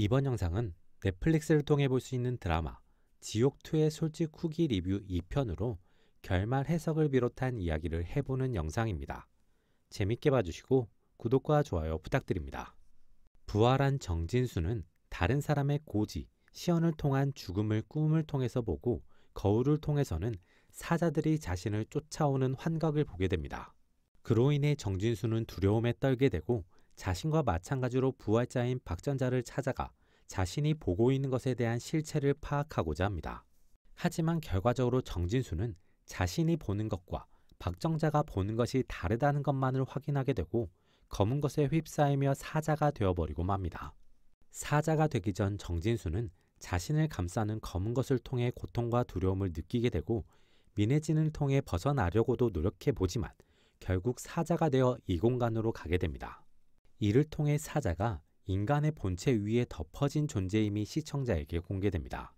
이번 영상은 넷플릭스를 통해 볼 수 있는 드라마 지옥2의 솔직 후기 리뷰 2편으로 결말 해석을 비롯한 이야기를 해보는 영상입니다. 재밌게 봐주시고 구독과 좋아요 부탁드립니다. 부활한 정진수는 다른 사람의 고지, 시연을 통한 죽음을 꿈을 통해서 보고 거울을 통해서는 사자들이 자신을 쫓아오는 환각을 보게 됩니다. 그로 인해 정진수는 두려움에 떨게 되고 자신과 마찬가지로 부활자인 박전자를 찾아가 자신이 보고 있는 것에 대한 실체를 파악하고자 합니다. 하지만 결과적으로 정진수는 자신이 보는 것과 박정자가 보는 것이 다르다는 것만을 확인하게 되고 검은 것에 휩싸이며 사자가 되어버리고 맙니다. 사자가 되기 전 정진수는 자신을 감싸는 검은 것을 통해 고통과 두려움을 느끼게 되고 민해진을 통해 벗어나려고도 노력해보지만 결국 사자가 되어 이 공간으로 가게 됩니다. 이를 통해 사자가 인간의 본체 위에 덮어진 존재임이 시청자에게 공개됩니다.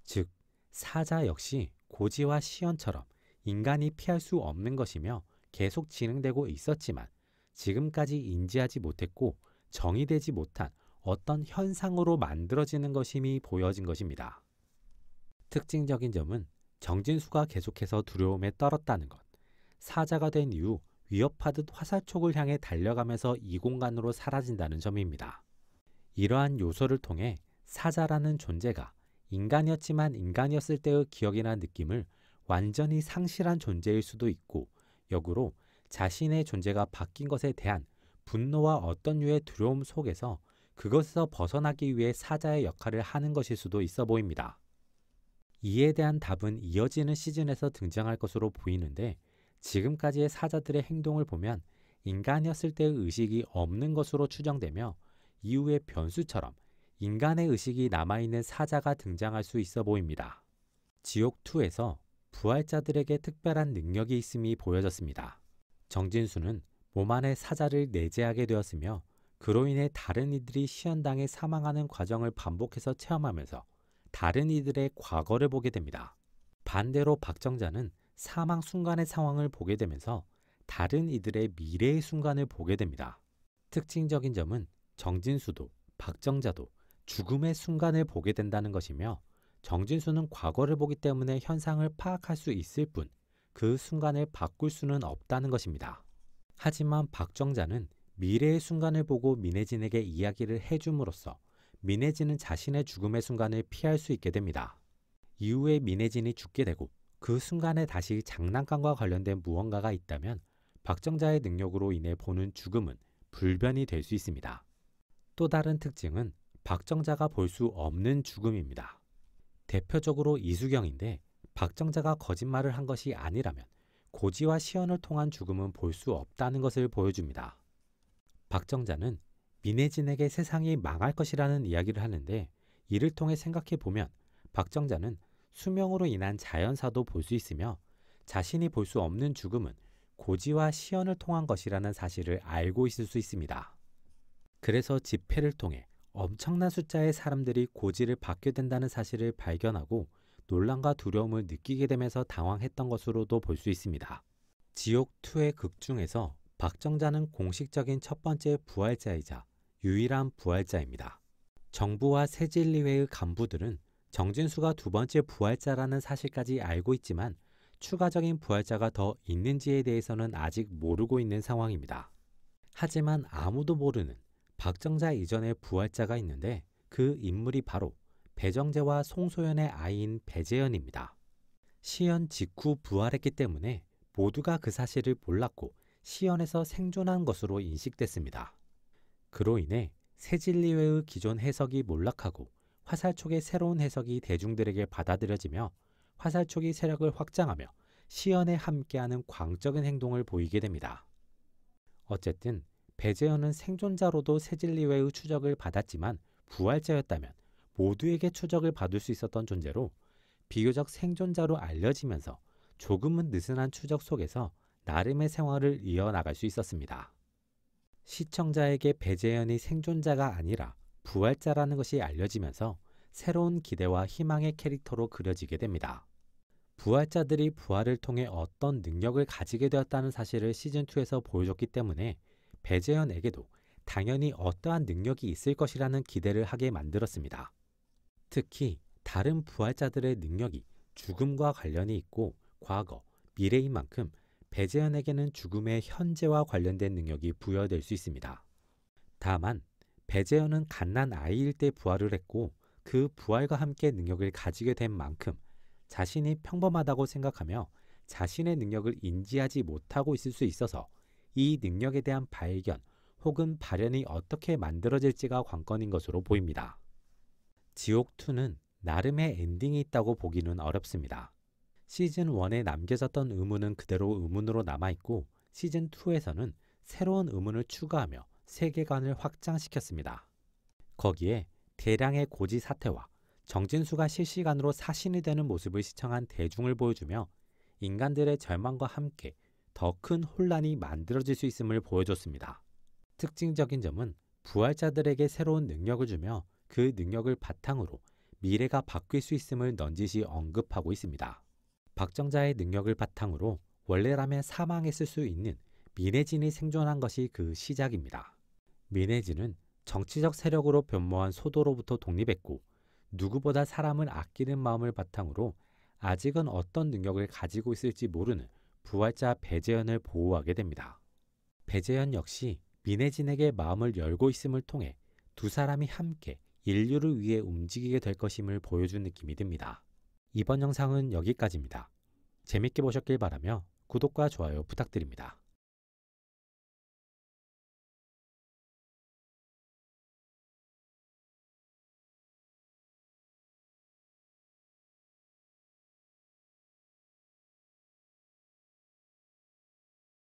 즉, 사자 역시 고지와 시연처럼 인간이 피할 수 없는 것이며 계속 진행되고 있었지만 지금까지 인지하지 못했고 정의되지 못한 어떤 현상으로 만들어지는 것임이 보여진 것입니다. 특징적인 점은 정진수가 계속해서 두려움에 떨었다는 것, 사자가 된 이후 위협하듯 화살촉을 향해 달려가면서 이 공간으로 사라진다는 점입니다. 이러한 요소를 통해 사자라는 존재가 인간이었지만 인간이었을 때의 기억이나 느낌을 완전히 상실한 존재일 수도 있고 역으로 자신의 존재가 바뀐 것에 대한 분노와 어떤 류의 두려움 속에서 그것에서 벗어나기 위해 사자의 역할을 하는 것일 수도 있어 보입니다. 이에 대한 답은 이어지는 시즌에서 등장할 것으로 보이는데 지금까지의 사자들의 행동을 보면 인간이었을 때의 의식이 없는 것으로 추정되며 이후의 변수처럼 인간의 의식이 남아있는 사자가 등장할 수 있어 보입니다. 지옥2에서 부활자들에게 특별한 능력이 있음이 보여졌습니다. 정진수는 몸 안에 사자를 내재하게 되었으며 그로 인해 다른 이들이 시연당해 사망하는 과정을 반복해서 체험하면서 다른 이들의 과거를 보게 됩니다. 반대로 박정자는 사망 순간의 상황을 보게 되면서 다른 이들의 미래의 순간을 보게 됩니다. 특징적인 점은 정진수도 박정자도 죽음의 순간을 보게 된다는 것이며 정진수는 과거를 보기 때문에 현상을 파악할 수 있을 뿐 그 순간을 바꿀 수는 없다는 것입니다. 하지만 박정자는 미래의 순간을 보고 민해진에게 이야기를 해줌으로써 민해진은 자신의 죽음의 순간을 피할 수 있게 됩니다. 이후에 민해진이 죽게 되고 그 순간에 다시 장난감과 관련된 무언가가 있다면 박정자의 능력으로 인해 보는 죽음은 불변이 될 수 있습니다. 또 다른 특징은 박정자가 볼 수 없는 죽음입니다. 대표적으로 이수경인데 박정자가 거짓말을 한 것이 아니라면 고지와 시연을 통한 죽음은 볼 수 없다는 것을 보여줍니다. 박정자는 민해진에게 세상이 망할 것이라는 이야기를 하는데 이를 통해 생각해보면 박정자는 수명으로 인한 자연사도 볼 수 있으며 자신이 볼 수 없는 죽음은 고지와 시연을 통한 것이라는 사실을 알고 있을 수 있습니다. 그래서 집회를 통해 엄청난 숫자의 사람들이 고지를 받게 된다는 사실을 발견하고 논란과 두려움을 느끼게 되면서 당황했던 것으로도 볼 수 있습니다. 지옥2의 극 중에서 박정자는 공식적인 첫 번째 부활자이자 유일한 부활자입니다. 정부와 새진리회의 간부들은 정진수가 두 번째 부활자라는 사실까지 알고 있지만 추가적인 부활자가 더 있는지에 대해서는 아직 모르고 있는 상황입니다. 하지만 아무도 모르는 박정자 이전의 부활자가 있는데 그 인물이 바로 배정재와 송소연의 아이인 배재현입니다. 시연 직후 부활했기 때문에 모두가 그 사실을 몰랐고 시연에서 생존한 것으로 인식됐습니다. 그로 인해 새진리회의 기존 해석이 몰락하고 화살촉의 새로운 해석이 대중들에게 받아들여지며 화살촉이 세력을 확장하며 시연에 함께하는 광적인 행동을 보이게 됩니다. 어쨌든 배재현은 생존자로도 새진리회의 추적을 받았지만 부활자였다면 모두에게 추적을 받을 수 있었던 존재로 비교적 생존자로 알려지면서 조금은 느슨한 추적 속에서 나름의 생활을 이어나갈 수 있었습니다. 시청자에게 배재현이 생존자가 아니라 부활자라는 것이 알려지면서 새로운 기대와 희망의 캐릭터로 그려지게 됩니다. 부활자들이 부활을 통해 어떤 능력을 가지게 되었다는 사실을 시즌2에서 보여줬기 때문에 배재현에게도 당연히 어떠한 능력이 있을 것이라는 기대를 하게 만들었습니다. 특히 다른 부활자들의 능력이 죽음과 관련이 있고 과거, 미래인 만큼 배재현에게는 죽음의 현재와 관련된 능력이 부여될 수 있습니다. 다만 배재현은 갓난 아이일 때 부활을 했고 그 부활과 함께 능력을 가지게 된 만큼 자신이 평범하다고 생각하며 자신의 능력을 인지하지 못하고 있을 수 있어서 이 능력에 대한 발견 혹은 발현이 어떻게 만들어질지가 관건인 것으로 보입니다. 지옥2는 나름의 엔딩이 있다고 보기는 어렵습니다. 시즌1에 남겨졌던 의문은 그대로 의문으로 남아있고 시즌2에서는 새로운 의문을 추가하며 세계관을 확장시켰습니다. 거기에 대량의 고지 사태와 정진수가 실시간으로 사신이 되는 모습을 시청한 대중을 보여주며 인간들의 절망과 함께 더 큰 혼란이 만들어질 수 있음을 보여줬습니다. 특징적인 점은 부활자들에게 새로운 능력을 주며 그 능력을 바탕으로 미래가 바뀔 수 있음을 넌지시 언급하고 있습니다. 박정자의 능력을 바탕으로 원래라면 사망했을 수 있는 민혜진이 생존한 것이 그 시작입니다. 민혜진은 정치적 세력으로 변모한 소도로부터 독립했고 누구보다 사람을 아끼는 마음을 바탕으로 아직은 어떤 능력을 가지고 있을지 모르는 부활자 배재현을 보호하게 됩니다. 배재현 역시 민혜진에게 마음을 열고 있음을 통해 두 사람이 함께 인류를 위해 움직이게 될 것임을 보여준 느낌이 듭니다. 이번 영상은 여기까지입니다. 재밌게 보셨길 바라며 구독과 좋아요 부탁드립니다.